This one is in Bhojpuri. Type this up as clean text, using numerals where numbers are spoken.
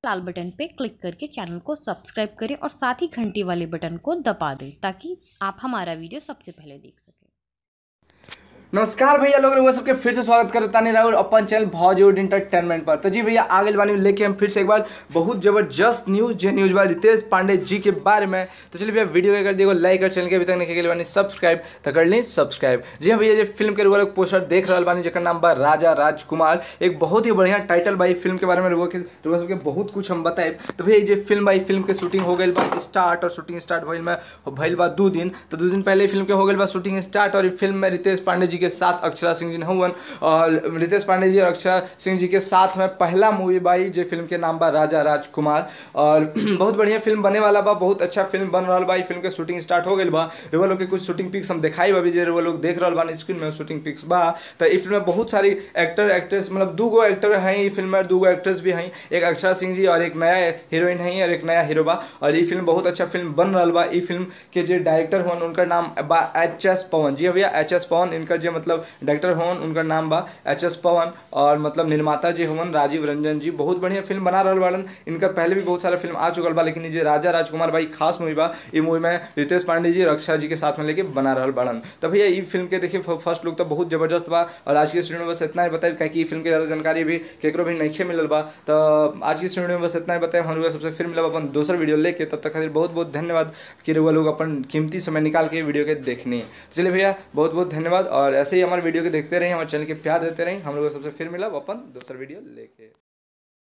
लाल बटन पे क्लिक करके चैनल को सब्सक्राइब करें और साथ ही घंटी वाले बटन को दबा दें ताकि आप हमारा वीडियो सबसे पहले देख सकें। नमस्कार भैया लोग रउआ सबके फिर से स्वागत करता नहीं राहुल अपन चैनल भोजपुरी एंटरटेनमेंट पर। तो जी भैया आगे वाली में लेके हम फिर से एक बार बहुत जबरदस्त न्यूज़ बा रितेश पांडे जी के बारे में। तो चलिए भैया वीडियो के कर दिए लाइक और चैनल के अभी तक नहीं बानी सब्सक्राइब तो कर ली सब्सक्राइब। जी हाँ भैया, जो फिल्म के रुआ लोग पोस्टर देख रहा बानी जकर नाम बा राजा राजकुमार। एक बहुत ही बढ़िया टाइटल बा फिल्म के बारे में रुआ सबके बहुत कुछ हम बताए। तो भैया जो फिल्म बा फिल्म के शूटिंग हो गई बा स्टार्ट, और शूटिंग स्टार्ट भइल बा 2 दिन। तो 2 दिन पहले फिल्म के हो गई बा शूटिंग स्टार्ट। और फिल्म में रितेश पांडे जी के साथ अक्षरा सिंह जी हवन। और रितेश पांडे जी और अक्षरा सिंह जी के साथ में पहला मूवी बाई जो फिल्म के नाम बा राजा राजकुमार। और बहुत बढ़िया फिल्म बने वाला बा, बहुत अच्छा फिल्म बन रहा बा। फिल्म के शूटिंग स्टार्ट हो गई बा। रुआ लोग के कुछ शूटिंग पिक्स हम दिखाई बा जो रुआ लोग देख रहा बा स्क्रीन में शूटिंग पिक्स बा। तो इस फिल्म में बहुत सारी एक्टर एक्ट्रेस मतलब 2 एक्टर हैं ये फिल्म में, 2 एक्ट्रेस भी हैं, एक अक्षरा सिंह जी और एक नया हीरोइन है और एक नया हीरो बा। और ये फिल्म बहुत अच्छा फिल्म बन रहा बा। ये फिल्म के जो डायरेक्टर होन उनका नाम बा एच.एस. पवन। जी भैया एच.एस. पवन इनका जो मतलब डायरेक्टर होन उनका नाम बा एच.एस. पवन। और मतलब निर्माता जी होन राजीव रंजन जी। बहुत बढ़िया फिल्म बना रहा बाड़न। इनका पहले भी बहुत सारा फिल्म आ चुकल बा, लेकिन ये राजा राजकुमार भाई खास मूवी बा। ये मूवी में रितेश पांडे जी और अक्षरा जी के साथ में लेके बना रहा बाड़न। तो भैया ये फिल्म के देखिए फर्स्ट लुक तो बहुत जबरदस्त बा। और आज की स्टूडियो में बस इतना ही बताए क्या कि फिल्म के ज़्यादा जानकारी भी केकरो भी नहीं मिलल बा। तो आज की स्टूडियो में बस इतना ही बताए। हम लोग सबसे फिर मिलब अपन दूसरा वीडियो लेके। तब तक खातिर बहुत बहुत धन्यवाद कि वो लोग अपन कीमती समय निकाल के वीडियो के देखनी। चलिए भैया बहुत बहुत धन्यवाद। और ऐसे ही हमारे वीडियो के देखते रहिए, हमारे चैनल के प्यार देते रहिए। हम लोग सबसे फिर मिलब अपन दूसरा वीडियो लेके।